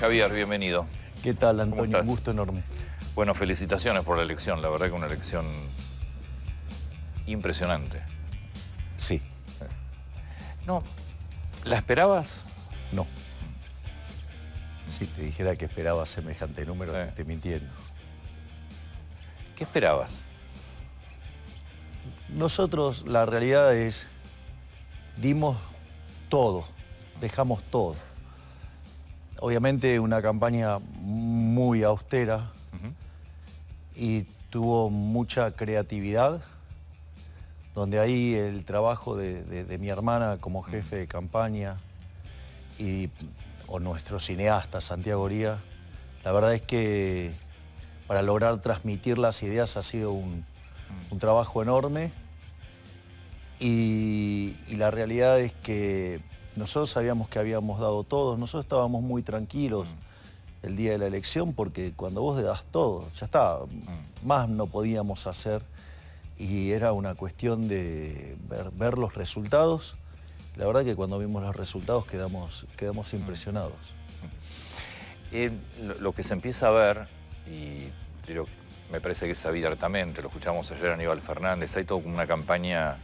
Javier, bienvenido. ¿Qué tal, ¿Cómo Antonio? Un estás? gusto enorme. Bueno, felicitaciones por la elección. La verdad que una elección impresionante. Sí, No, ¿la esperabas? no. Si te dijera que esperaba semejante número, Sí. te estoy mintiendo. ¿Qué esperabas? Nosotros, la realidad es, dimos todo, dejamos todo. Obviamente una campaña muy austera y tuvo mucha creatividad, donde ahí el trabajo de mi hermana como jefe de campaña o nuestro cineasta Santiago Oría, la verdad es que para lograr transmitir las ideas ha sido un trabajo enorme y la realidad es que nosotros sabíamos que habíamos dado todo, nosotros estábamos muy tranquilos el día de la elección porque cuando vos das todo, ya está, más no podíamos hacer y era una cuestión de ver los resultados. La verdad que cuando vimos los resultados quedamos impresionados. Lo que se empieza a ver, y me parece que es abiertamente, lo escuchamos ayer a Aníbal Fernández, hay toda una campaña,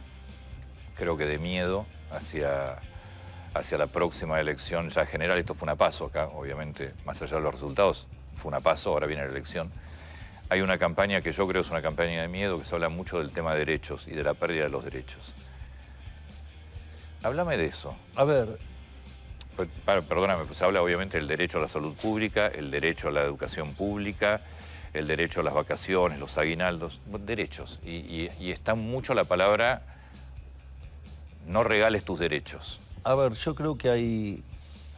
creo que de miedo, hacia la próxima elección ya general. Esto fue una paso acá, obviamente, más allá de los resultados, fue una paso, ahora viene la elección. Hay una campaña que yo creo es una campaña de miedo, que se habla mucho del tema de derechos y de la pérdida de los derechos. Háblame de eso. A ver, Perdóname, pues se habla obviamente del derecho a la salud pública, el derecho a la educación pública, el derecho a las vacaciones, los aguinaldos, derechos. Y está mucho la palabra, no regales tus derechos. a ver, yo creo que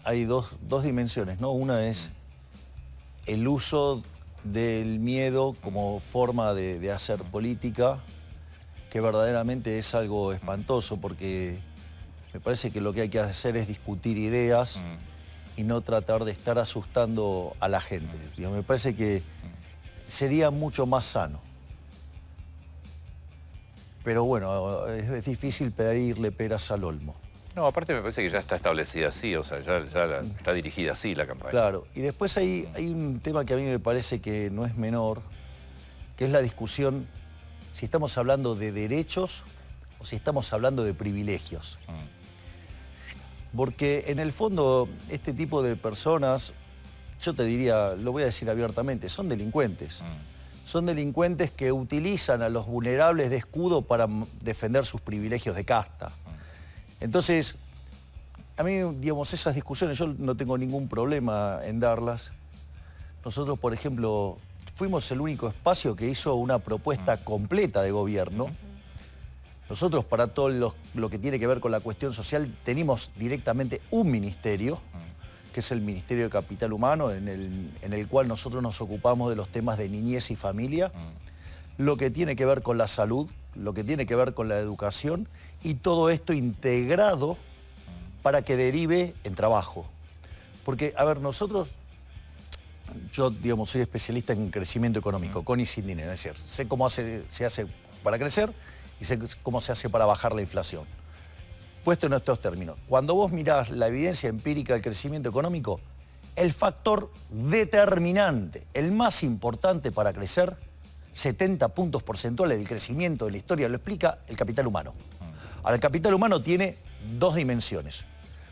hay dos dimensiones, ¿no? Una es el uso del miedo como forma de hacer política, que verdaderamente es algo espantoso porque me parece que lo que hay que hacer es discutir ideas y no tratar de estar asustando a la gente. Me parece que sería mucho más sano. Pero bueno, es difícil pedirle peras al olmo. No, aparte me parece que ya está establecida así, o sea, ya está dirigida así la campaña. Claro, y después hay un tema que a mí me parece que no es menor, que es la discusión si estamos hablando de derechos o si estamos hablando de privilegios. Porque en el fondo este tipo de personas, yo te diría, lo voy a decir abiertamente, son delincuentes. Son delincuentes que utilizan a los vulnerables de escudo para defender sus privilegios de casta. Entonces, a mí, digamos, esas discusiones yo no tengo ningún problema en darlas. Nosotros, por ejemplo, fuimos el único espacio que hizo una propuesta completa de gobierno. Nosotros, para todo lo que tiene que ver con la cuestión social, tenemos directamente un ministerio, que es el Ministerio de Capital Humano, en el cual nosotros nos ocupamos de los temas de niñez y familia, lo que tiene que ver con la salud, lo que tiene que ver con la educación, y todo esto integrado para que derive en trabajo. Porque, a ver, yo, digamos, soy especialista en crecimiento económico, con y sin dinero, es decir, sé cómo se hace para crecer y sé cómo se hace para bajar la inflación. Puesto en estos términos, cuando vos mirás la evidencia empírica del crecimiento económico, el factor determinante, el más importante para crecer, 70 puntos porcentuales del crecimiento de la historia, lo explica el capital humano. Ahora, el capital humano tiene dos dimensiones.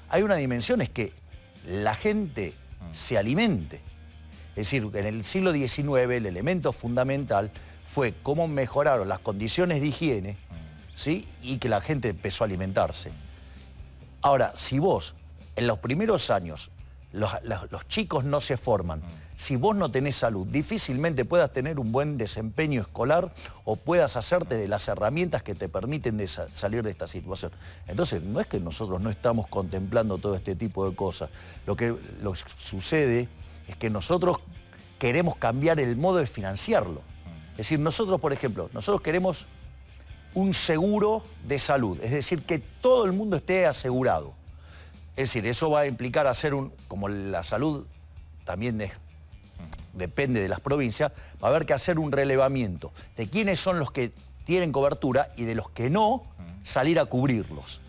Hay una dimensión es que la gente se alimente. Es decir, en el siglo XIX el elemento fundamental fue cómo mejoraron las condiciones de higiene, ¿sí? Y que la gente empezó a alimentarse. Ahora, si vos en los primeros años los chicos no se forman, si vos no tenés salud, difícilmente puedas tener un buen desempeño escolar o puedas hacerte de las herramientas que te permiten salir de esta situación. Entonces, no es que nosotros no estamos contemplando todo este tipo de cosas. Lo que sucede es que nosotros queremos cambiar el modo de financiarlo. Es decir, nosotros, por ejemplo, nosotros queremos un seguro de salud, es decir, que todo el mundo esté asegurado. Es decir, eso va a implicar hacer como la salud también depende de las provincias, va a haber que hacer un relevamiento de quiénes son los que tienen cobertura y de los que no, salir a cubrirlos.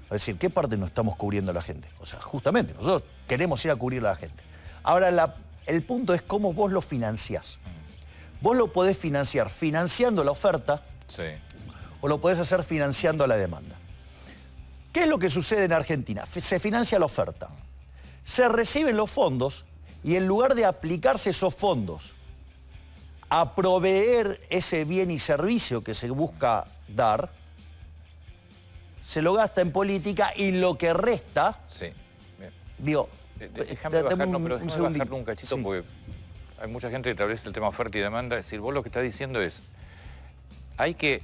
Es decir, ¿qué parte no estamos cubriendo a la gente? O sea, justamente, nosotros queremos ir a cubrir a la gente. Ahora, el punto es cómo vos lo financiás. Vos lo podés financiar financiando la oferta, Sí. o lo podés hacer financiando la demanda. ¿Qué es lo que sucede en Argentina? Se financia la oferta. Se reciben los fondos y en lugar de aplicarse esos fondos a proveer ese bien y servicio que se busca dar, se lo gasta en política y lo que resta, Sí. Bien. digo, Déjame bajar, no, pero déjame segundito. bajarlo un cachito Sí. porque hay mucha gente que establece el tema oferta y demanda. Es decir, vos lo que estás diciendo es, hay que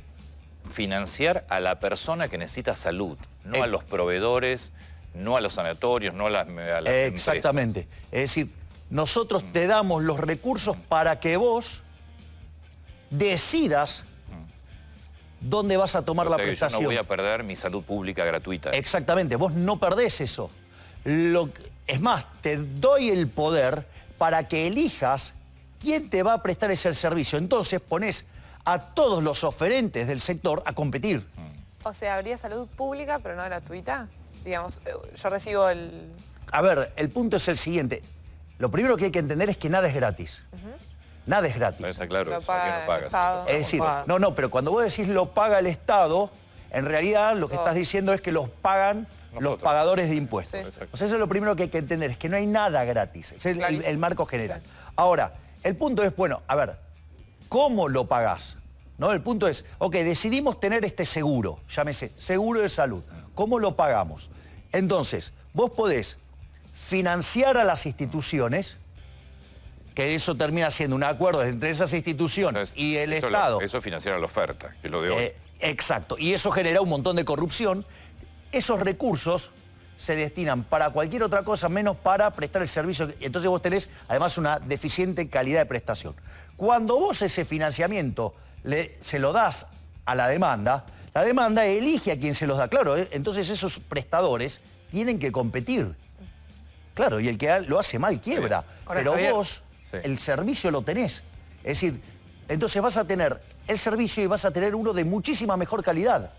financiar a la persona que necesita salud, no a los proveedores, no a los sanatorios, no a las Exactamente. Es decir, nosotros te damos los recursos para que vos decidas dónde vas a tomar la empresas. O sea, que prestación. yo no voy a perder mi salud pública gratuita. Exactamente, vos no perdés eso. Es más, te doy el poder para que elijas quién te va a prestar ese servicio. Entonces ponés a todos los oferentes del sector a competir. O sea, habría salud pública, pero no gratuita. Digamos, yo recibo el... A ver, el punto es el siguiente. Lo primero que hay que entender es que nada es gratis. Nada es gratis. Está claro, Lo eso, ¿a quién paga lo el pagas? Estado. Es decir, no, pero cuando vos decís lo paga el Estado, en realidad lo que estás diciendo es que los pagan los Nosotros. pagadores de impuestos. Sí. O sea, eso es lo primero que hay que entender, es que no hay nada gratis. Ese es el marco general. Ahora, el punto es, bueno, a ver, ¿cómo lo pagás? ¿No? El punto es, ok, decidimos tener este seguro, llámese, seguro de salud. ¿Cómo lo pagamos? Entonces, vos podés financiar a las instituciones, que eso termina siendo un acuerdo entre esas instituciones y el Estado. Eso es financiar a la oferta, que es lo de hoy. Exacto, y eso genera un montón de corrupción. Esos recursos se destinan para cualquier otra cosa menos para prestar el servicio. Entonces vos tenés además una deficiente calidad de prestación. Cuando vos ese financiamiento se lo das a la demanda elige a quien se los da. Claro, entonces esos prestadores tienen que competir. Claro, y el que lo hace mal quiebra. Ahora, Pero Javier, vos el servicio lo tenés. Es decir, entonces vas a tener el servicio y vas a tener uno de muchísima mejor calidad.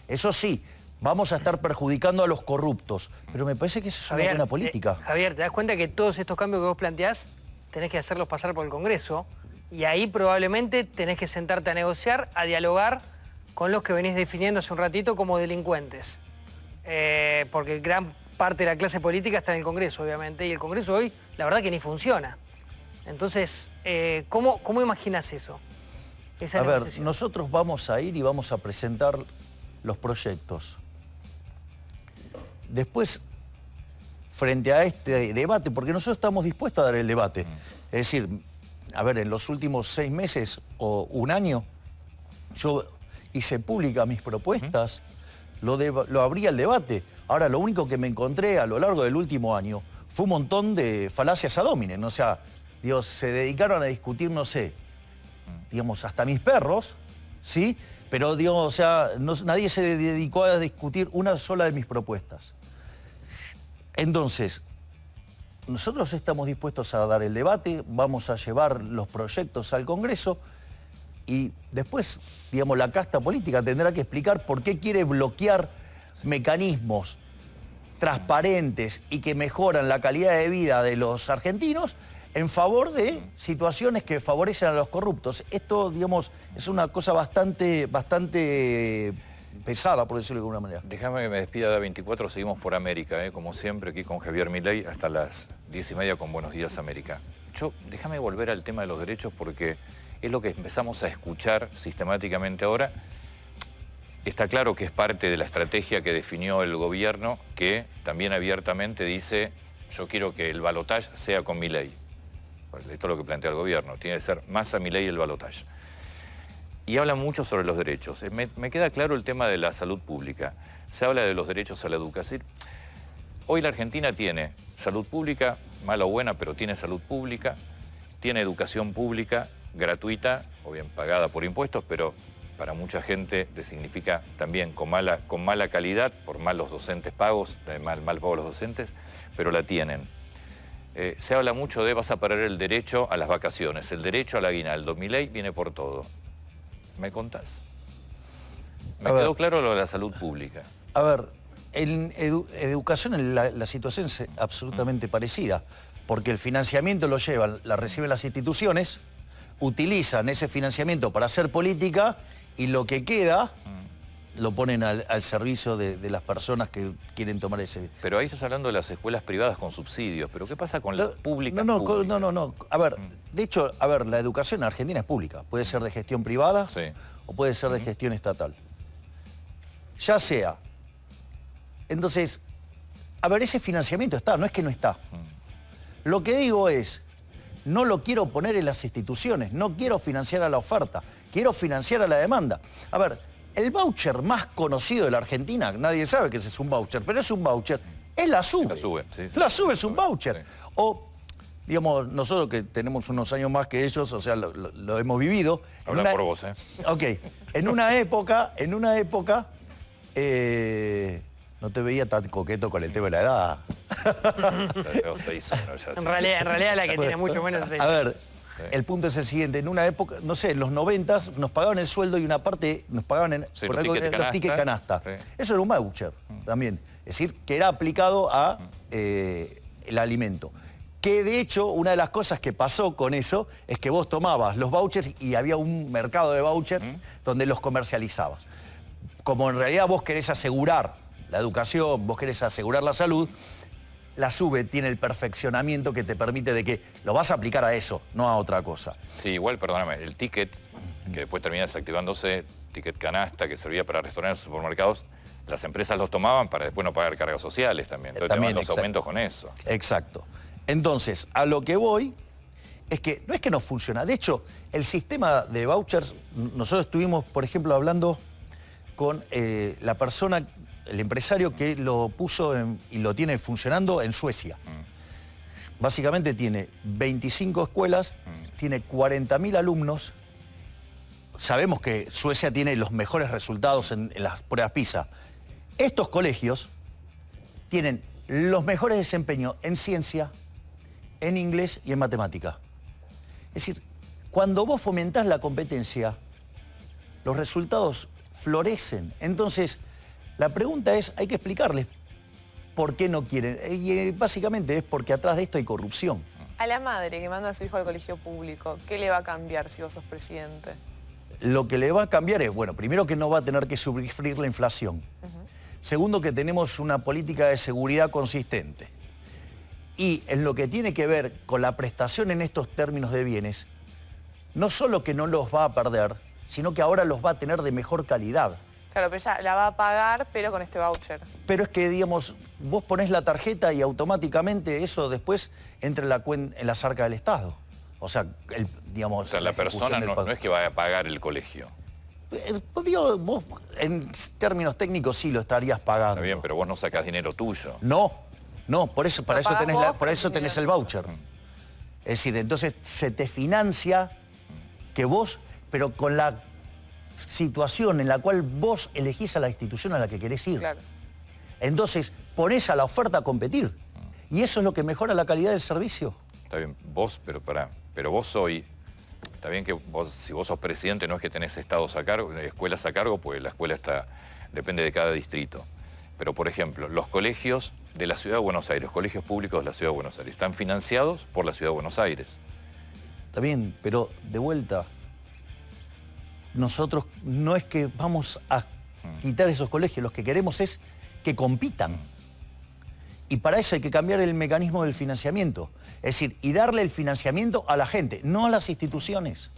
Eso sí, vamos a estar perjudicando a los corruptos. Pero me parece que esa es una buena política. Javier, ¿te das cuenta que todos estos cambios que vos planteás tenés que hacerlos pasar por el Congreso? Y ahí probablemente tenés que sentarte a negociar, a dialogar con los que venís definiendo hace un ratito como delincuentes. Porque gran parte de la clase política está en el Congreso, obviamente, y el Congreso hoy, la verdad que ni funciona. Entonces, ¿cómo imaginás eso? A ver, nosotros vamos a ir y vamos a presentar los proyectos. Después, frente a este debate, porque nosotros estamos dispuestos a dar el debate. Es decir, a ver, en los últimos 6 meses o un año, yo hice pública mis propuestas, lo abrí al debate. Ahora, lo único que me encontré a lo largo del último año fue un montón de falacias ad hominem. O sea, Dios, se dedicaron a discutir, no sé, digamos, hasta mis perros, ¿sí? Pero, digo, o sea, nadie se dedicó a discutir una sola de mis propuestas. Entonces, nosotros estamos dispuestos a dar el debate, vamos a llevar los proyectos al Congreso y después, digamos, la casta política tendrá que explicar por qué quiere bloquear mecanismos transparentes y que mejoran la calidad de vida de los argentinos en favor de situaciones que favorecen a los corruptos. Esto, digamos, es una cosa bastante pesada, por decirlo de alguna manera. Déjame que me despida de A24, seguimos por América, como siempre, aquí con Javier Milei, hasta las 10:30 con Buenos Días América. Déjame volver al tema de los derechos porque es lo que empezamos a escuchar sistemáticamente ahora. Está claro que es parte de la estrategia que definió el gobierno, que también abiertamente dice, yo quiero que el balotaje sea con Milei. Pues esto es lo que plantea el gobierno, tiene que ser más a Milei el balotaje. Y habla mucho sobre los derechos. Me queda claro el tema de la salud pública. Se habla de los derechos a la educación. Hoy la Argentina tiene salud pública, mala o buena, pero tiene salud pública, tiene educación pública, gratuita, o bien pagada por impuestos, pero para mucha gente le significa también con mala calidad, por malos docentes pagos, mal pagos los docentes, pero la tienen. Se habla mucho de vas a perder el derecho a las vacaciones, el derecho al aguinaldo. Milei viene por todo. ¿Me contás? Me quedó claro lo de la salud pública. A ver, en educación la situación es absolutamente parecida. porque el financiamiento lo llevan, la reciben las instituciones, utilizan ese financiamiento para hacer política y lo que queda lo ponen al servicio de las personas que quieren tomar ese... Pero ahí estás hablando de las escuelas privadas con subsidios, pero ¿qué pasa con las públicas? No. A ver, de hecho, la educación en Argentina es pública. Puede ser de gestión privada o puede ser de gestión estatal. Ya sea. Entonces, a ver, ese financiamiento está, no es que no está. Lo que digo es, no lo quiero poner en las instituciones, no quiero financiar a la oferta, quiero financiar a la demanda. A ver, el voucher más conocido de la Argentina, nadie sabe que ese es un voucher, pero es un voucher, es la SUBE. La SUBE, sí. La SUBE es un voucher. Sí. O, digamos, nosotros que tenemos unos años más que ellos, o sea, lo hemos vivido. Habla por vos, ¿eh? Ok. En una época, no te veía tan coqueto con el tema de la edad. Tengo 6 años ya. En realidad la que tiene mucho menos es ella. A ver, el punto es el siguiente. En una época, no sé, en los 90 nos pagaban el sueldo y una parte nos pagaban por algo, los tickets canasta. Sí. Eso era un voucher también. Es decir, que era aplicado a el alimento. Que de hecho, una de las cosas que pasó con eso es que vos tomabas los vouchers y había un mercado de vouchers donde los comercializabas. Como en realidad vos querés asegurar la educación, vos querés asegurar la salud, la SUBE tiene el perfeccionamiento que te permite de que lo vas a aplicar a eso, no a otra cosa. Sí, igual, perdóname, el ticket, que después termina desactivándose, ticket canasta, que servía para restaurantes y supermercados, las empresas los tomaban para después no pagar cargas sociales también. Entonces También, los exacto. aumentos con eso. Exacto. Entonces, a lo que voy es que no es que no funciona. De hecho, el sistema de vouchers, nosotros estuvimos, por ejemplo, hablando con la persona, el empresario que lo puso y lo tiene funcionando en Suecia. Básicamente tiene 25 escuelas, tiene 40.000 alumnos. Sabemos que Suecia tiene los mejores resultados en las pruebas PISA. Estos colegios tienen los mejores desempeños en ciencia, en inglés y en matemática. Es decir, cuando vos fomentás la competencia, los resultados florecen. Entonces, la pregunta es, hay que explicarles por qué no quieren. Y básicamente es porque atrás de esto hay corrupción. A la madre que manda a su hijo al colegio público, ¿qué le va a cambiar si vos sos presidente? Lo que le va a cambiar es, bueno, primero que no va a tener que sufrir la inflación. Segundo, que tenemos una política de seguridad consistente. Y en lo que tiene que ver con la prestación en estos términos de bienes, no solo que no los va a perder, sino que ahora los va a tener de mejor calidad. Claro, pero ella la va a pagar, pero con este voucher. Pero es que, digamos, vos ponés la tarjeta y automáticamente eso después entra en las arcas del Estado. O sea, digamos... O sea, la persona no es que vaya a pagar el colegio. Digo, vos en términos técnicos sí lo estarías pagando. Está bien, pero vos no sacás dinero tuyo. No, por eso, para Lo eso pagás tenés, vos, por eso tenés el voucher. Es decir, entonces se te financia que vos, pero con la situación en la cual vos elegís a la institución a la que querés ir. Claro. Entonces ponés a la oferta a competir. Y eso es lo que mejora la calidad del servicio. Está bien, vos, pero vos hoy, está bien que vos, si vos sos presidente, no es que tenés estados a cargo, escuelas a cargo, pues la escuela depende de cada distrito. Pero, por ejemplo, los colegios de la Ciudad de Buenos Aires, los colegios públicos de la Ciudad de Buenos Aires, están financiados por la Ciudad de Buenos Aires. Está bien, pero de vuelta, nosotros no es que vamos a quitar esos colegios, lo que queremos es que compitan. Y para eso hay que cambiar el mecanismo del financiamiento. Es decir, y darle el financiamiento a la gente, no a las instituciones.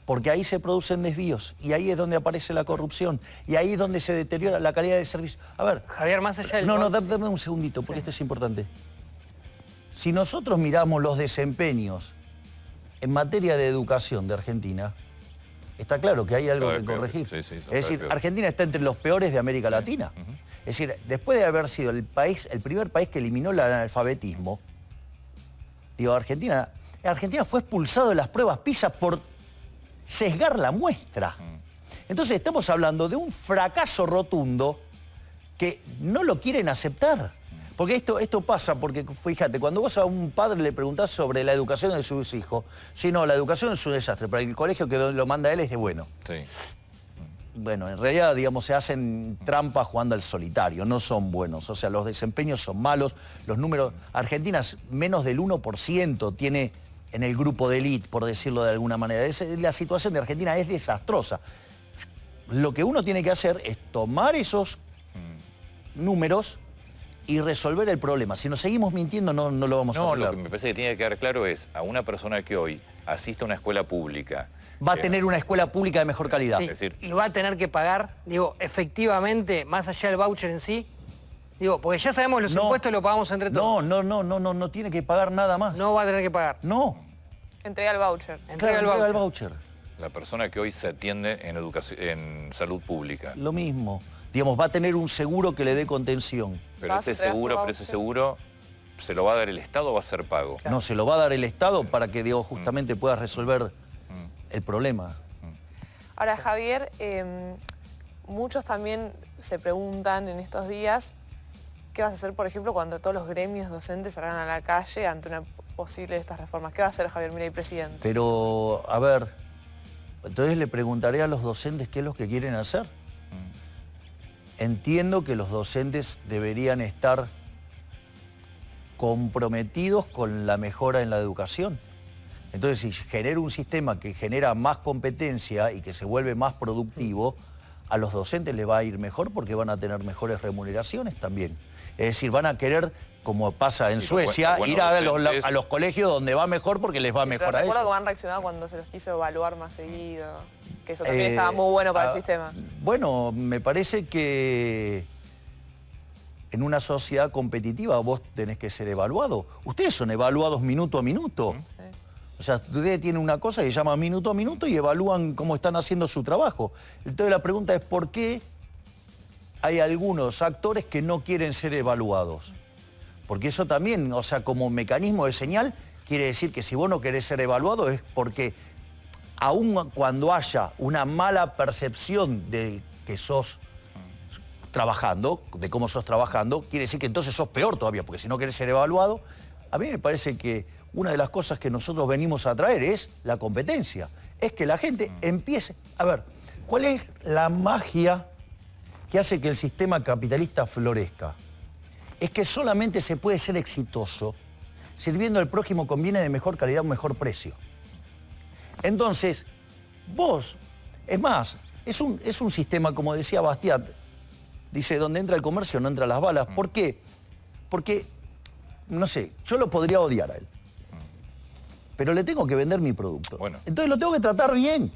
Porque ahí se producen desvíos y ahí es donde aparece la corrupción y ahí es donde se deteriora la calidad del servicio. A ver... Javier, más allá del... No, dame un segundito, porque esto es importante. Si nosotros miramos los desempeños en materia de educación de Argentina, está claro que hay algo que corregir. Sí, es decir, Argentina está entre los peores de América Latina. Es decir, después de haber sido el primer país que eliminó el analfabetismo, digo, Argentina fue expulsado de las pruebas PISA por sesgar la muestra. Entonces estamos hablando de un fracaso rotundo que no lo quieren aceptar. Porque esto pasa, porque fíjate, cuando vos a un padre le preguntás sobre la educación de sus hijos, si no, la educación es un desastre, pero el colegio que lo manda él es de bueno. Sí. bueno, en realidad, digamos, se hacen trampas jugando al solitario, no son buenos. O sea, los desempeños son malos, los números... Argentina menos del 1% tiene en el grupo de élite, por decirlo de alguna manera. La situación de Argentina es desastrosa. Lo que uno tiene que hacer es tomar esos números y resolver el problema. Si nos seguimos mintiendo, no lo vamos a No, arreglar. lo que me parece que tiene que quedar claro es a una persona que hoy asiste a una escuela pública... Va a tener una escuela pública de mejor calidad. Sí, Es decir- y va a tener que pagar, digo, efectivamente, más allá del voucher en sí. Digo, porque ya sabemos los impuestos lo pagamos entre todos. No tiene que pagar nada más. No va a tener que pagar. No. Entrega el voucher. Entrega el Entrega voucher. La persona que hoy se atiende en educación, en salud pública. Lo mismo. Digamos, va a tener un seguro que le dé contención. Pero Vas, ese entregas tu seguro, ¿se lo va a dar el Estado o va a ser pago? No, se lo va a dar el Estado para que, digo, justamente pueda resolver el problema. Ahora, Javier, muchos también se preguntan en estos días qué vas a hacer, por ejemplo, cuando todos los gremios docentes salgan a la calle ante una posible de estas reformas. ¿Qué va a hacer Javier Milei, presidente? Pero, a ver, entonces le preguntaré a los docentes qué es lo que quieren hacer. Entiendo que los docentes deberían estar comprometidos con la mejora en la educación. Entonces, si genera un sistema que genera más competencia y que se vuelve más productivo, a los docentes les va a ir mejor porque van a tener mejores remuneraciones también. Es decir, van a querer, como pasa en Sí, Suecia, los ir a docentes- los colegios donde va mejor porque les va mejor Pero a recuerdo ellos. cómo han reaccionado cuando se los quiso evaluar más seguido, que eso también estaba muy bueno para el sistema. Bueno, me parece que en una sociedad competitiva vos tenés que ser evaluado. Ustedes son evaluados minuto a minuto. Sí. O sea, ustedes tienen una cosa que se llama minuto a minuto y evalúan cómo están haciendo su trabajo. Entonces la pregunta es ¿por qué hay algunos actores que no quieren ser evaluados? Porque eso también, o sea, como mecanismo de señal, quiere decir que si vos no querés ser evaluado es porque aun cuando haya una mala percepción de que sos trabajando, de cómo sos trabajando, quiere decir que entonces sos peor todavía, porque si no querés ser evaluado, a mí me parece que una de las cosas que nosotros venimos a traer es la competencia. Es que la gente empiece... A ver, ¿cuál es la magia que hace que el sistema capitalista florezca? Es que solamente se puede ser exitoso sirviendo al prójimo con bienes de mejor calidad a un mejor precio. Entonces, vos, es más, es un sistema, como decía Bastiat, dice, donde entra el comercio no entran las balas. ¿Por qué? Porque, no sé, yo lo podría odiar a él, pero le tengo que vender mi producto. Bueno. Entonces lo tengo que tratar bien.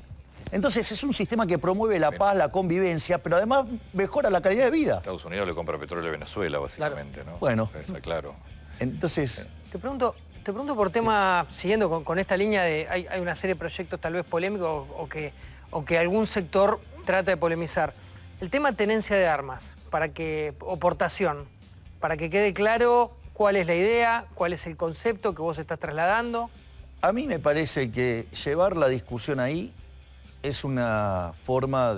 Entonces es un sistema que promueve la paz, la convivencia, pero además mejora la calidad de vida. Estados Unidos le compra petróleo a Venezuela, básicamente, ¿no? Bueno. Está claro. Entonces, Te pregunto por tema, siguiendo con esta línea de, hay una serie de proyectos tal vez polémicos o que algún sector trata de polemizar. El tema tenencia de armas, o portación, para que quede claro cuál es la idea, cuál es el concepto que vos estás trasladando. a mí me parece que llevar la discusión ahí es una forma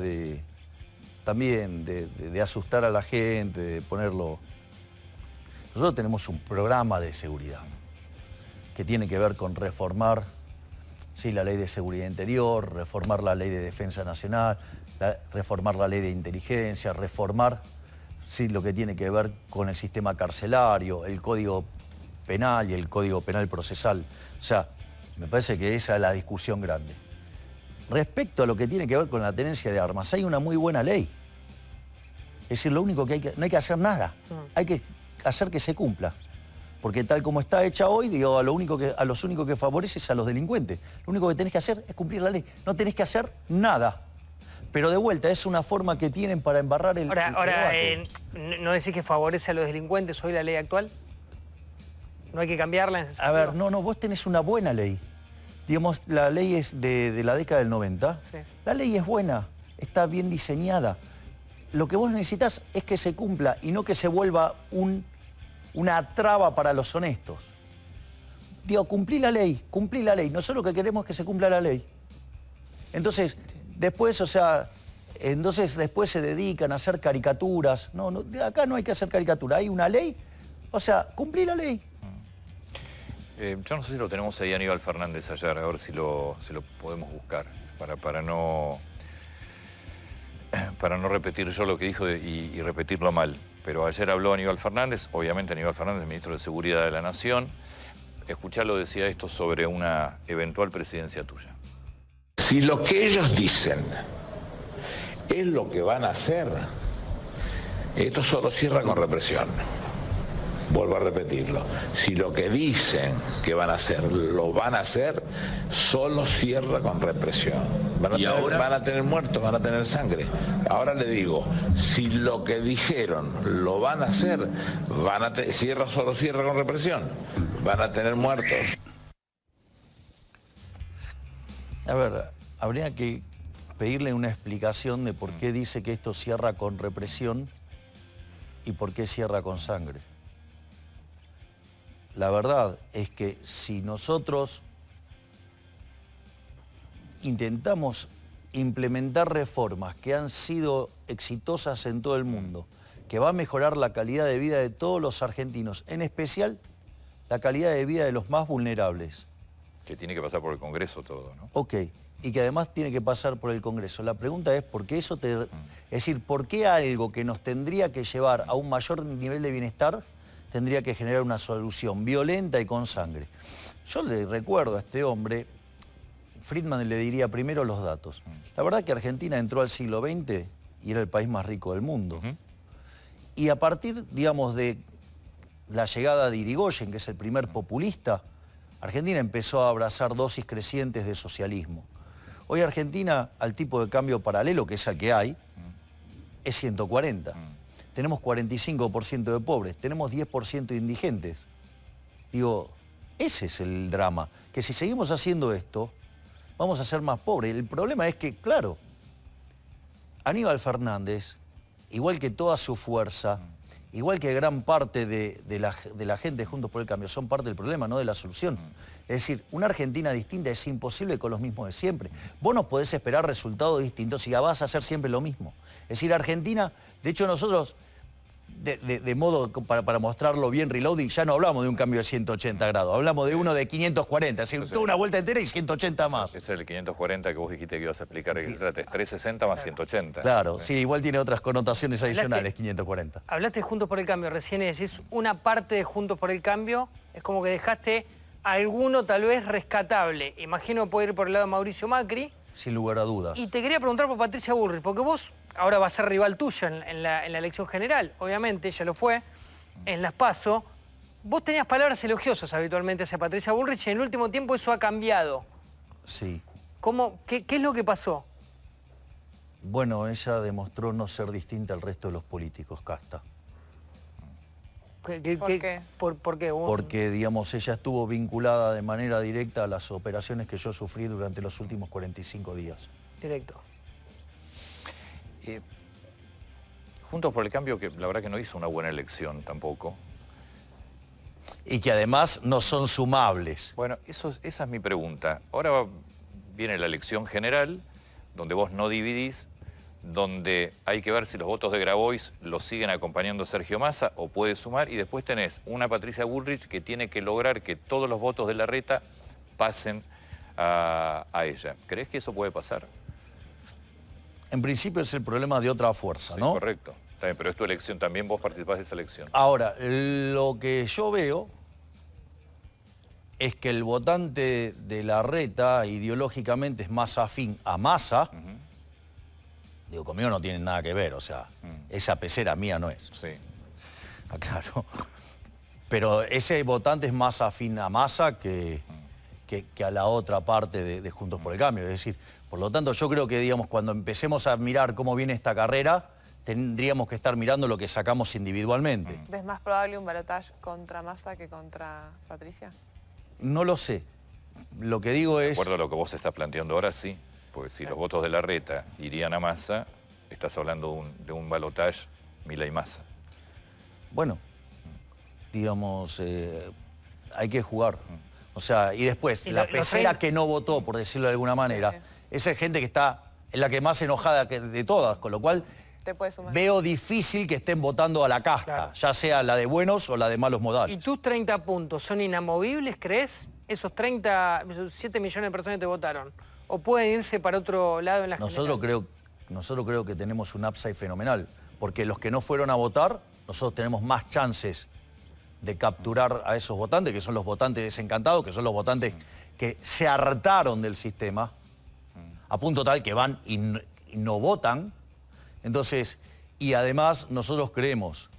también de asustar a la gente, de ponerlo... Nosotros tenemos un programa de seguridad que tiene que ver con reformar la ley de seguridad interior, reformar la ley de defensa nacional, reformar la ley de inteligencia, reformar lo que tiene que ver con el sistema carcelario, el código penal y el código penal procesal. O sea, me parece que esa es la discusión grande. Respecto a lo que tiene que ver con la tenencia de armas, hay una muy buena ley. Es decir, lo único que no hay que hacer nada, hay que hacer que se cumpla. Porque tal como está hecha hoy, digo, a los únicos que favorece es a los delincuentes. Lo único que tenés que hacer es cumplir la ley. No tenés que hacer nada. Pero de vuelta, es una forma que tienen para embarrar el debate. ¿No decís que favorece a los delincuentes hoy la ley actual? ¿No hay que cambiarla en ese sentido? A ver, no, vos tenés una buena ley. Digamos, la ley es de la década del 90. Sí. La ley es buena, está bien diseñada. Lo que vos necesitas es que se cumpla y no que se vuelva una traba para los honestos. Digo, cumplí la ley. Nosotros lo que queremos es que se cumpla la ley. Entonces, después, después se dedican a hacer caricaturas. No, acá no hay que hacer caricatura, hay una ley. O sea, cumplí la ley. Yo no sé si lo tenemos ahí a Aníbal Fernández ayer, a ver si lo podemos buscar, para no... para no repetir yo lo que dijo y repetirlo mal, pero ayer habló Aníbal Fernández, obviamente Aníbal Fernández, ministro de Seguridad de la Nación. Escuchalo, decía esto sobre una eventual presidencia tuya. Si lo que ellos dicen es lo que van a hacer, esto solo cierra con represión. Vuelvo a repetirlo. Si lo que dicen que van a hacer, lo van a hacer, solo cierra con represión. Van a tener muertos, van a tener sangre. Ahora le digo, si lo que dijeron lo van a hacer, solo cierra con represión. Van a tener muertos. A ver, habría que pedirle una explicación de por qué dice que esto cierra con represión y por qué cierra con sangre. La verdad es que si nosotros intentamos implementar reformas que han sido exitosas en todo el mundo, que va a mejorar la calidad de vida de todos los argentinos, en especial la calidad de vida de los más vulnerables. Que tiene que pasar por el Congreso todo, ¿no? Ok, y que además tiene que pasar por el Congreso. La pregunta es, ¿por qué eso es decir, ¿por qué algo que nos tendría que llevar a un mayor nivel de bienestar tendría que generar una solución violenta y con sangre? Yo le recuerdo a este hombre, Friedman le diría primero los datos. La verdad que Argentina entró al siglo XX y era el país más rico del mundo. Y a partir, digamos, de la llegada de Irigoyen, que es el primer populista, Argentina empezó a abrazar dosis crecientes de socialismo. Hoy Argentina, al tipo de cambio paralelo, que es el que hay, es 140. Tenemos 45% de pobres, tenemos 10% de indigentes. Digo, ese es el drama, que si seguimos haciendo esto, vamos a ser más pobres. El problema es que, claro, Aníbal Fernández, igual que toda su fuerza, igual que gran parte de la gente de Juntos por el Cambio, son parte del problema, no de la solución. Es decir, una Argentina distinta es imposible con los mismos de siempre. Vos no podés esperar resultados distintos y vas a hacer siempre lo mismo. Es decir, Argentina, de hecho nosotros, de modo para mostrarlo bien reloading, ya no hablamos de un cambio de 180 grados, hablamos de uno de 540, es decir, toda una vuelta entera y 180 más. Ese es el 540 que vos dijiste que ibas a explicar, que es 360 más 180. Claro, sí, igual tiene otras connotaciones adicionales, 540. Hablaste de Juntos por el Cambio, recién decís una parte de Juntos por el Cambio, es como que dejaste alguno tal vez rescatable. Imagino puede ir por el lado de Mauricio Macri. Sin lugar a dudas. Y te quería preguntar por Patricia Bullrich, porque vos ahora vas a ser rival tuyo en la elección general, obviamente, ella lo fue, en las PASO. Vos tenías palabras elogiosas habitualmente hacia Patricia Bullrich y en el último tiempo eso ha cambiado. Sí. ¿Qué es lo que pasó? Bueno, ella demostró no ser distinta al resto de los políticos, Casta. ¿Por qué? ¿Por qué? Porque, digamos, ella estuvo vinculada de manera directa a las operaciones que yo sufrí durante los últimos 45 días. Directo. Juntos por el Cambio, que la verdad que no hizo una buena elección tampoco. Y que además no son sumables. Bueno, esa es mi pregunta. Ahora viene la elección general, donde vos no dividís, donde hay que ver si los votos de Grabois los siguen acompañando Sergio Massa o puede sumar, y después tenés una Patricia Bullrich que tiene que lograr que todos los votos de Larreta pasen a ella. ¿Crees que eso puede pasar? En principio es el problema de otra fuerza, ¿no? Sí, correcto. Está bien, pero es tu elección, también vos participás de esa elección. Ahora, lo que yo veo es que el votante de Larreta ideológicamente es más afín a Massa. Digo, conmigo no tiene nada que ver, o sea, esa pecera mía no es. Sí. Claro. Pero ese votante es más afín a Massa que a la otra parte de Juntos por el Cambio. Es decir, por lo tanto, yo creo que, digamos, cuando empecemos a mirar cómo viene esta carrera, tendríamos que estar mirando lo que sacamos individualmente. ¿Ves más probable un balotaje contra Massa que contra Patricia? No lo sé. Lo que digo es... De acuerdo a lo que vos estás planteando ahora, sí. Porque si los votos de Larreta irían a Massa, estás hablando de un balotaje Milei-Massa. Bueno, digamos, hay que jugar. O sea, y después, la pecera que no votó, por decirlo de alguna manera, esa es gente que está en la que más enojada de todas, con lo cual Te puedes sumar. veo difícil que estén votando a la casta, Claro. ya sea la de buenos o la de malos modales. ¿Y tus 30 puntos son inamovibles, crees? Esos 7 millones de personas que te votaron. ¿O pueden irse para otro lado en la Nosotros general? nosotros creo que tenemos un upside fenomenal, porque los que no fueron a votar, nosotros tenemos más chances de capturar a esos votantes, que son los votantes desencantados, que son los votantes que se hartaron del sistema, a punto tal que van y no votan. Entonces, y además nosotros creemos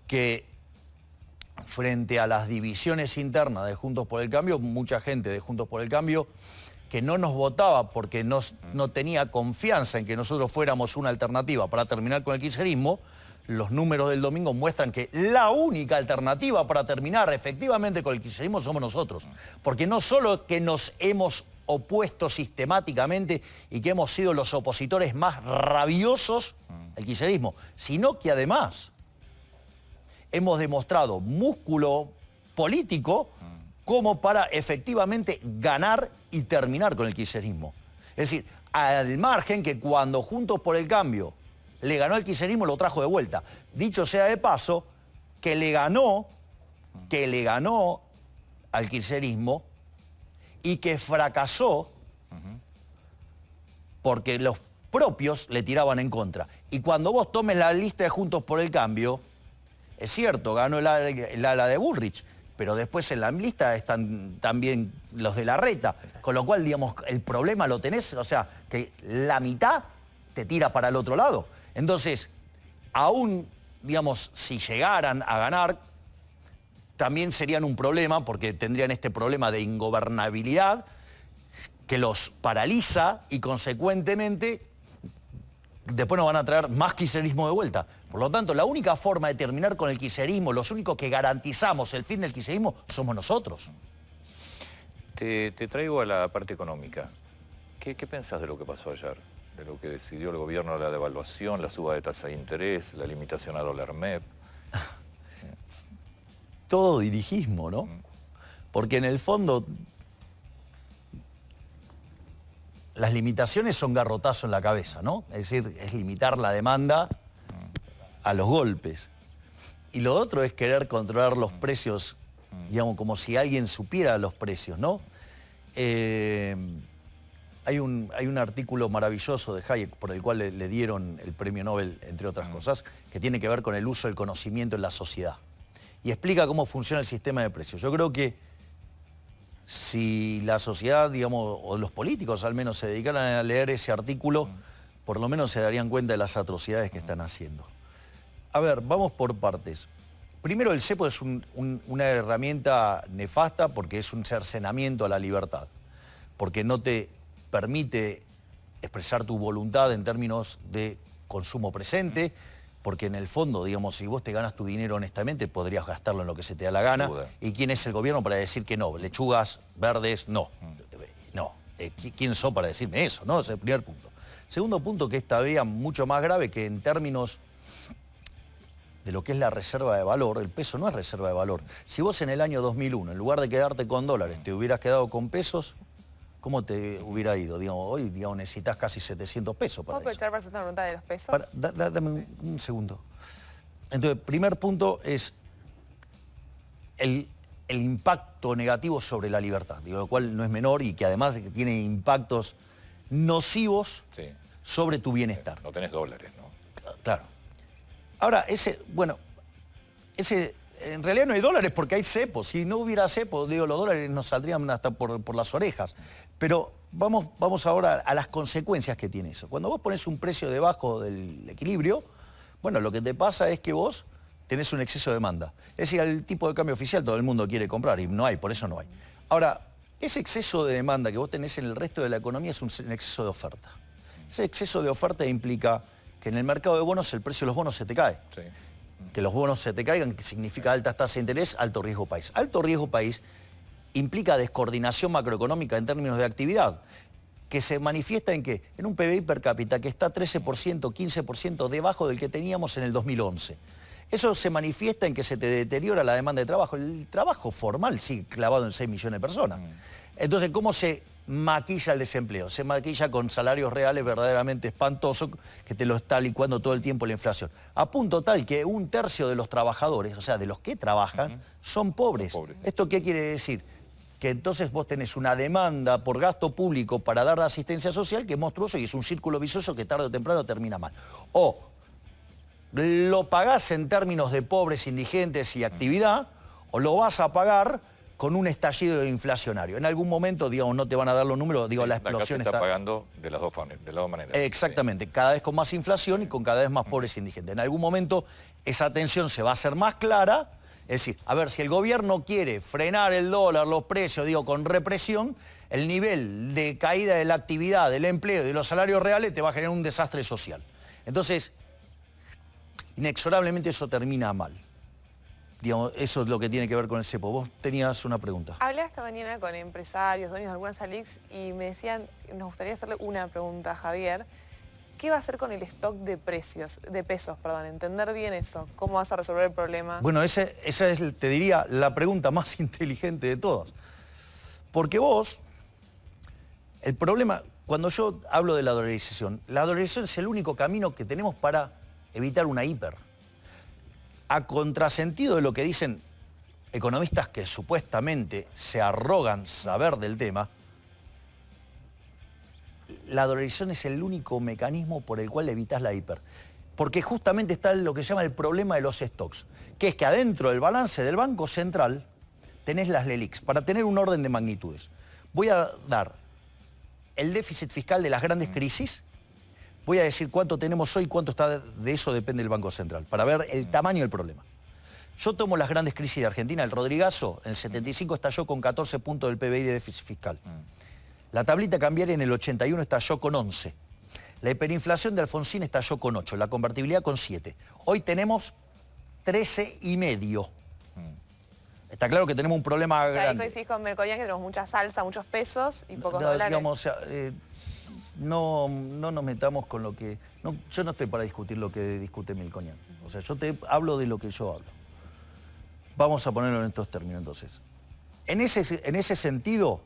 que frente a las divisiones internas de Juntos por el Cambio, mucha gente de Juntos por el Cambio que no nos votaba porque no tenía confianza en que nosotros fuéramos una alternativa para terminar con el kirchnerismo, los números del domingo muestran que la única alternativa para terminar efectivamente con el kirchnerismo somos nosotros. Porque no solo que nos hemos opuesto sistemáticamente y que hemos sido los opositores más rabiosos al kirchnerismo, sino que además hemos demostrado músculo político como para efectivamente ganar y terminar con el kirchnerismo. Es decir, al margen que cuando Juntos por el Cambio le ganó el kirchnerismo, lo trajo de vuelta. Dicho sea de paso, que le ganó al kirchnerismo y que fracasó porque los propios le tiraban en contra. Y cuando vos tomes la lista de Juntos por el Cambio, es cierto, ganó el ala de Bullrich, pero después en la lista están también los de Larreta, con lo cual, digamos, el problema lo tenés, o sea, que la mitad te tira para el otro lado. Entonces, aún, digamos, si llegaran a ganar, también serían un problema, porque tendrían este problema de ingobernabilidad que los paraliza y, consecuentemente, después nos van a traer más kirchnerismo de vuelta. Por lo tanto, la única forma de terminar con el kirchnerismo, los únicos que garantizamos el fin del kirchnerismo, somos nosotros. Te traigo a la parte económica. ¿Qué pensás de lo que pasó ayer? De lo que decidió el gobierno, la devaluación, la suba de tasa de interés, la limitación a dólar MEP. Todo dirigismo, ¿no? Porque en el fondo las limitaciones son garrotazo en la cabeza, ¿no? Es decir, es limitar la demanda a los golpes. Y lo otro es querer controlar los precios, digamos, como si alguien supiera los precios, ¿no? Hay un artículo maravilloso de Hayek por el cual le dieron el premio Nobel, entre otras cosas, que tiene que ver con el uso del conocimiento en la sociedad. Y explica cómo funciona el sistema de precios. Yo creo que si la sociedad, digamos, o los políticos al menos se dedicaran a leer ese artículo, por lo menos se darían cuenta de las atrocidades que están haciendo. A ver, vamos por partes. Primero, el cepo es una herramienta nefasta porque es un cercenamiento a la libertad, porque no te permite expresar tu voluntad en términos de consumo presente, porque en el fondo, digamos, si vos te ganas tu dinero honestamente, podrías gastarlo en lo que se te da la gana. ¿Y quién es el gobierno para decir que no? Lechugas, verdes, no. No. ¿Quién sos para decirme eso? ¿No? Ese es el primer punto. Segundo punto, que es todavía mucho más grave, que en términos de lo que es la reserva de valor, el peso no es reserva de valor. Si vos en el año 2001, en lugar de quedarte con dólares, te hubieras quedado con pesos, ¿cómo te hubiera ido? Digamos, hoy, digamos, necesitas casi 700 pesos para eso. ¿Puedo aprovechar para hacer una pregunta de los pesos? Dame un segundo. Entonces, primer punto es el impacto negativo sobre la libertad, digo, lo cual no es menor y que además tiene impactos nocivos sobre tu bienestar. No tenés dólares, ¿no? Claro. Ahora, en realidad no hay dólares porque hay cepo. Si no hubiera cepo, digo, los dólares nos saldrían hasta por las orejas. Pero vamos ahora a las consecuencias que tiene eso. Cuando vos pones un precio debajo del equilibrio, bueno, lo que te pasa es que vos tenés un exceso de demanda. Es decir, el tipo de cambio oficial todo el mundo quiere comprar y no hay, por eso no hay. Ahora, ese exceso de demanda que vos tenés en el resto de la economía es un exceso de oferta. Ese exceso de oferta implica que en el mercado de bonos el precio de los bonos se te cae. Sí. Que los bonos se te caigan, que significa altas tasas de interés, alto riesgo país. Alto riesgo país implica descoordinación macroeconómica en términos de actividad, que se manifiesta en que en un PBI per cápita que está 13%, 15% debajo del que teníamos en el 2011. Eso se manifiesta en que se te deteriora la demanda de trabajo. El trabajo formal sigue clavado en 6 millones de personas. Entonces, ¿cómo se maquilla el desempleo? Se maquilla con salarios reales verdaderamente espantosos que te lo está licuando todo el tiempo la inflación. A punto tal que 1/3 de los trabajadores, o sea, de los que trabajan, son pobres. ¿Esto qué quiere decir? que entonces vos tenés una demanda por gasto público para dar asistencia social que es monstruoso y es un círculo vicioso que tarde o temprano termina mal. O lo pagás en términos de pobres, indigentes y actividad, o lo vas a pagar con un estallido inflacionario. En algún momento, digamos, no te van a dar los números, digo, la explosión está pagando de las dos maneras. Exactamente, cada vez con más inflación y con cada vez más pobres e indigentes. En algún momento esa tensión se va a hacer más clara, es decir, a ver, si el gobierno quiere frenar el dólar, los precios, digo, con represión, el nivel de caída de la actividad, del empleo y de los salarios reales te va a generar un desastre social. Entonces, inexorablemente eso termina mal. Digamos, eso es lo que tiene que ver con el cepo. Vos tenías una pregunta. Hablé esta mañana con empresarios, dueños de algunas ALICs y me decían, nos gustaría hacerle una pregunta a Javier. ¿Qué va a hacer con el stock de pesos? Entender bien eso. ¿Cómo vas a resolver el problema? Bueno, esa es, te diría, la pregunta más inteligente de todas. Porque vos, el problema, cuando yo hablo de la dolarización es el único camino que tenemos para evitar una hiper. A contrasentido de lo que dicen economistas que supuestamente se arrogan saber del tema, la dolarización es el único mecanismo por el cual evitas la hiper. Porque justamente está lo que se llama el problema de los stocks, que es que adentro del balance del Banco Central tenés las LELIQs, para tener un orden de magnitudes. Voy a dar el déficit fiscal de las grandes crisis, voy a decir cuánto tenemos hoy y cuánto está, de eso depende el Banco Central, para ver el tamaño del problema. Yo tomo las grandes crisis de Argentina, el Rodrigazo en el 75 estalló con 14 puntos del PBI de déficit fiscal. La tablita cambiaria en el 81 estalló con 11. La hiperinflación de Alfonsín estalló con 8, la convertibilidad con 7. Hoy tenemos 13,5. Está claro que tenemos un problema grande. Ahí coincidís con Melconian que tenemos mucha salsa, muchos pesos y pocos dólares. Digamos, o sea, no nos metamos con lo que... yo no estoy para discutir lo que discute Melconian. O sea, yo te hablo de lo que yo hablo. Vamos a ponerlo en estos términos entonces. En ese sentido,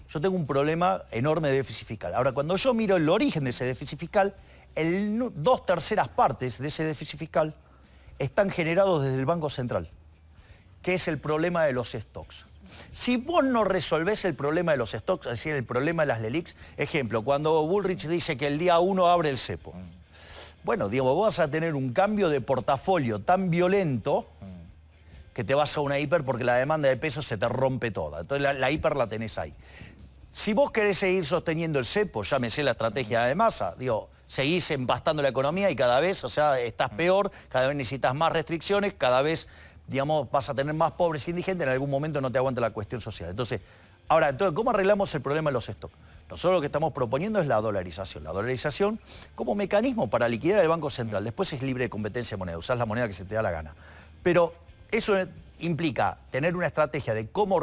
yo tengo un problema enorme de déficit fiscal. Ahora, cuando yo miro el origen de ese déficit fiscal, 2/3 partes de ese déficit fiscal están generados desde el Banco Central, que es el problema de los stocks. Si vos no resolvés el problema de los stocks, es decir, el problema de las LELIQs, ejemplo, cuando Bullrich dice que el día 1 abre el cepo, bueno, digamos, vos vas a tener un cambio de portafolio tan violento que te vas a una hiper porque la demanda de pesos se te rompe toda. Entonces la hiper la tenés ahí. Si vos querés seguir sosteniendo el cepo, llámese la estrategia de masa, digo, seguís empastando la economía y cada vez, o sea, estás peor, cada vez necesitas más restricciones, cada vez, digamos, vas a tener más pobres e indigentes, en algún momento no te aguanta la cuestión social. Entonces, ¿cómo arreglamos el problema de los stocks? Nosotros lo que estamos proponiendo es la dolarización. La dolarización como mecanismo para liquidar el Banco Central. Después es libre de competencia de moneda, usás la moneda que se te da la gana. Pero eso implica tener una estrategia de cómo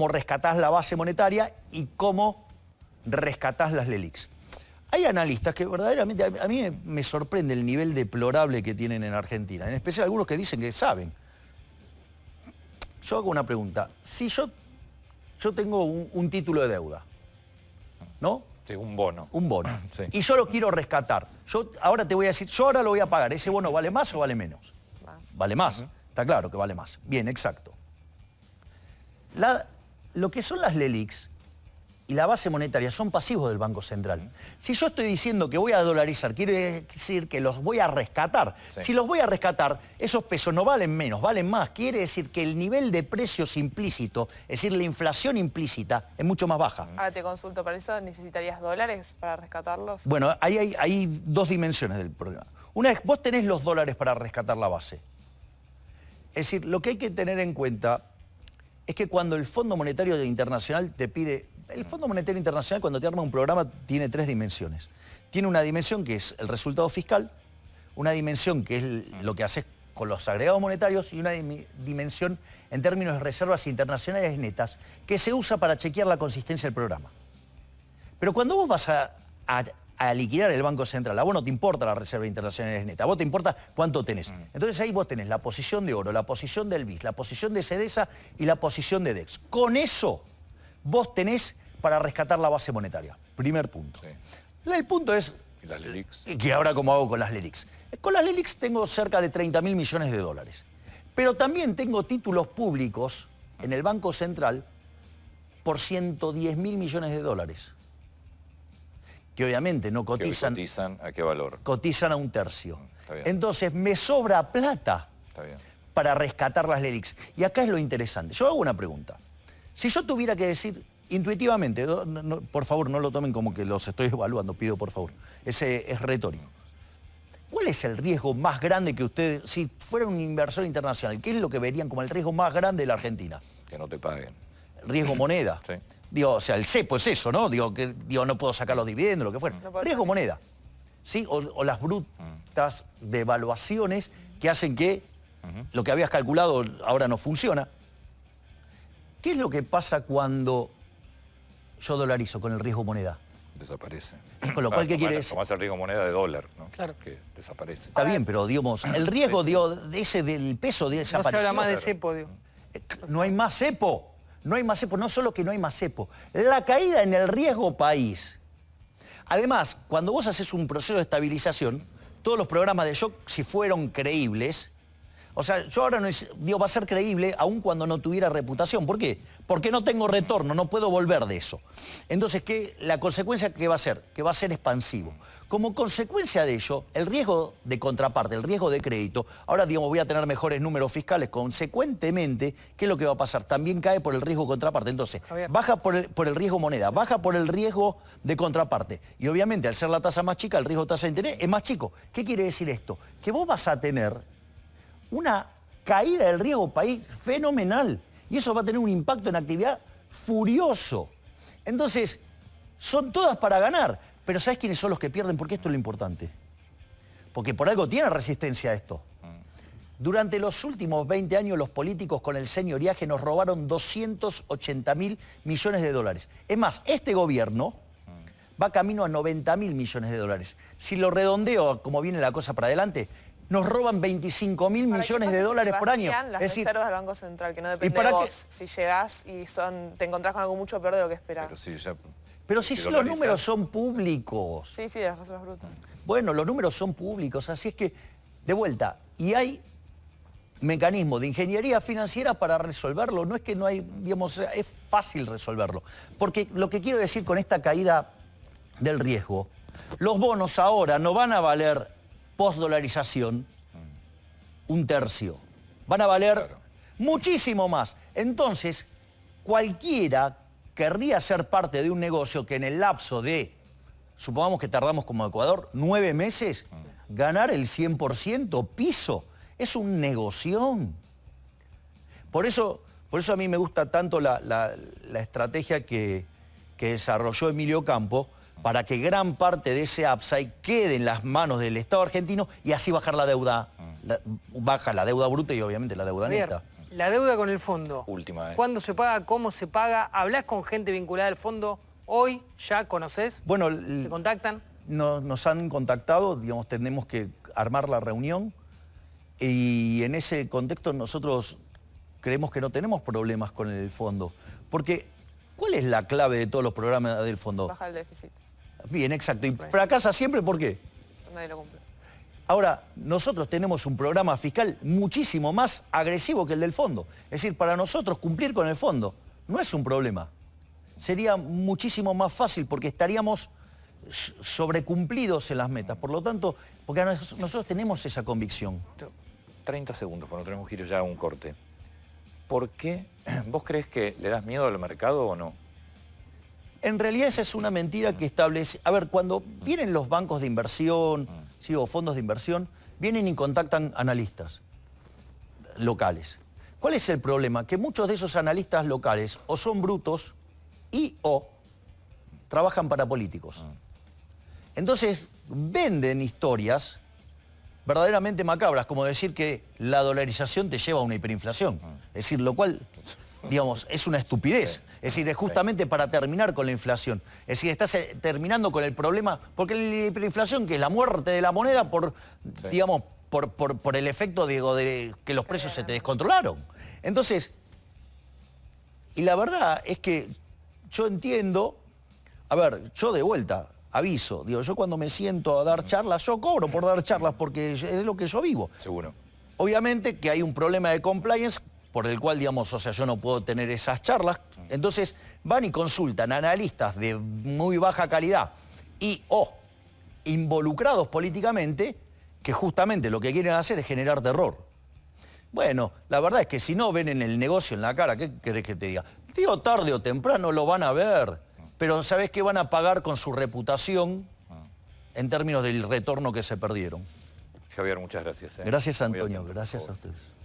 rescatás la base monetaria y cómo rescatás las LELIQs. Hay analistas que verdaderamente, a mí me sorprende el nivel deplorable que tienen en Argentina, en especial algunos que dicen que saben. Yo hago una pregunta. Si yo tengo un título de deuda, ¿no? Sí, un bono. Un bono. Sí. Y yo lo quiero rescatar. Ahora te voy a decir, yo ahora lo voy a pagar. ¿Ese bono vale más o vale menos? Más. Vale más. Está claro que vale más. Bien, exacto. Lo que son las LELIQs y la base monetaria son pasivos del Banco Central. Si yo estoy diciendo que voy a dolarizar, quiere decir que los voy a rescatar. Sí. Si los voy a rescatar, esos pesos no valen menos, valen más. Quiere decir que el nivel de precios implícito, es decir, la inflación implícita, es mucho más baja. Ahora te consulto, ¿para eso necesitarías dólares para rescatarlos? Bueno, hay dos dimensiones del problema. Una es, vos tenés los dólares para rescatar la base. Es decir, lo que hay que tener en cuenta es que cuando el Fondo Monetario Internacional te pide... El Fondo Monetario Internacional, cuando te arma un programa, tiene 3 dimensiones. Tiene una dimensión que es el resultado fiscal, una dimensión que es lo que haces con los agregados monetarios y una dimensión en términos de reservas internacionales netas que se usa para chequear la consistencia del programa. Pero cuando vos vas a liquidar el Banco Central, a vos no te importa la reserva internacional neta, a vos te importa cuánto tenés. Entonces ahí vos tenés la posición de oro, la posición del BIS, la posición de CEDESA y la posición de DEX. Con eso vos tenés para rescatar la base monetaria. Primer punto. Sí. El punto es... ¿Y las LELIQs? Que ahora cómo hago con las LELIQs. Con las LELIQs tengo cerca de 30.000 millones de dólares. Pero también tengo títulos públicos en el Banco Central por 110.000 millones de dólares. Que obviamente no cotizan. ¿Que cotizan a qué valor? Cotizan a un tercio. Está bien. Entonces me sobra plata Está bien. para rescatar las LELIQs. Y acá es lo interesante. Yo hago una pregunta. Si yo tuviera que decir intuitivamente, por favor no lo tomen como que los estoy evaluando, pido por favor. Ese es retórico. ¿Cuál es el riesgo más grande que ustedes, si fuera un inversor internacional, qué es lo que verían como el riesgo más grande de la Argentina? Que no te paguen. El riesgo moneda. Sí. Digo, o sea, el cepo es eso, ¿no? Digo, no puedo sacar los dividendos, lo que fuera. No puedo Riesgo salir. moneda. ¿Sí? O las brutas devaluaciones que hacen que lo que habías calculado ahora no funciona. ¿Qué es lo que pasa cuando yo dolarizo con el riesgo moneda? Desaparece. Con lo cual, ¿qué quiere decir? Tomás el riesgo moneda de dólar, ¿no? Claro. Que desaparece. Está bien, pero digamos, el riesgo de ese del peso de No se desaparición. habla más de cepo, digo. No hay más cepo. No hay más cepo. No solo que no hay más cepo. La caída en el riesgo país. Además, cuando vos haces un proceso de estabilización, todos los programas de shock, si fueron creíbles, o sea, yo ahora no digo, va a ser creíble aun cuando no tuviera reputación. ¿Por qué? Porque no tengo retorno, no puedo volver de eso. Entonces, la consecuencia que va a ser? Que va a ser expansivo. Como consecuencia de ello, el riesgo de contraparte, el riesgo de crédito, ahora digamos voy a tener mejores números fiscales, consecuentemente, ¿qué es lo que va a pasar? También cae por el riesgo contraparte. Entonces, Javier. baja por el riesgo moneda, baja por el riesgo de contraparte. Y obviamente, al ser la tasa más chica, el riesgo de tasa de interés es más chico. ¿Qué quiere decir esto? Que vos vas a tener una caída del riesgo país fenomenal. Y eso va a tener un impacto en actividad furioso. Entonces, son todas para ganar. Pero ¿sabes quiénes son los que pierden? Porque esto es lo importante. Porque por algo tiene resistencia a esto. Durante los últimos 20 años los políticos con el señoriaje nos robaron 280.000 millones de dólares. Es más, este gobierno va camino a 90.000 millones de dólares. Si lo redondeo, como viene la cosa para adelante, nos roban 25.000 millones de dólares por año. Las Es decir, reservas del Banco Central, que no depende para de qué? vos. Si llegás y te encontrás con algo mucho peor de lo que esperabas. pero si los dolarizás. números son públicos. Sí, de las reservas brutas. Bueno, los números son públicos, así es que, de vuelta, y hay mecanismos de ingeniería financiera para resolverlo. No es que no hay, digamos, es fácil resolverlo. Porque lo que quiero decir con esta caída del riesgo, los bonos ahora no van a valer post-dolarización un tercio. Van a valer Claro. muchísimo más. Entonces, cualquiera querría ser parte de un negocio que en el lapso de, supongamos que tardamos como Ecuador, 9 meses, ganar el 100% piso, es un negoción. Por eso a mí me gusta tanto la estrategia que desarrolló Emilio Campo, para que gran parte de ese upside quede en las manos del Estado argentino y así bajar la deuda, baja la deuda bruta y obviamente la deuda Javier, neta. la deuda con el fondo. Última, ¿Cuándo se paga? ¿Cómo se paga? ¿Hablás con gente vinculada al fondo? ¿Hoy ya conocés? Bueno, ¿Te contactan? nos han contactado, digamos, tenemos que armar la reunión y en ese contexto nosotros creemos que no tenemos problemas con el fondo. Porque, ¿cuál es la clave de todos los programas del fondo? Baja el déficit. Bien, exacto. Y fracasa siempre, ¿por qué? Nadie lo cumple. Ahora, nosotros tenemos un programa fiscal muchísimo más agresivo que el del fondo. Es decir, para nosotros cumplir con el fondo no es un problema. Sería muchísimo más fácil porque estaríamos sobrecumplidos en las metas. Por lo tanto, porque nosotros tenemos esa convicción. 30 segundos, cuando tenemos que ir ya a un corte. ¿Por qué vos crees que le das miedo al mercado o no? En realidad esa es una mentira que establece... A ver, cuando vienen los bancos de inversión, ¿sí? O fondos de inversión, vienen y contactan analistas locales. ¿Cuál es el problema? Que muchos de esos analistas locales o son brutos o trabajan para políticos. Entonces venden historias verdaderamente macabras, como decir que la dolarización te lleva a una hiperinflación. Es decir, lo cual, digamos, es una estupidez. Es decir, es justamente para terminar con la inflación. Es decir, estás terminando con el problema, porque la hiperinflación, que es la muerte de la moneda por, digamos, por el efecto de que los precios se te descontrolaron. Entonces, y la verdad es que yo entiendo, a ver, yo de vuelta, aviso, digo, yo cuando me siento a dar charlas, yo cobro por dar charlas porque es lo que yo vivo. Seguro. Obviamente que hay un problema de compliance por el cual, digamos, o sea, yo no puedo tener esas charlas. Entonces van y consultan a analistas de muy baja calidad y involucrados políticamente, que justamente lo que quieren hacer es generar terror. Bueno, la verdad es que si no ven en el negocio en la cara, ¿qué querés que te diga? Digo, tarde o temprano lo van a ver, pero ¿sabés qué van a pagar con su reputación en términos del retorno que se perdieron? Javier, muchas gracias. Gracias, Antonio. Gracias a ustedes.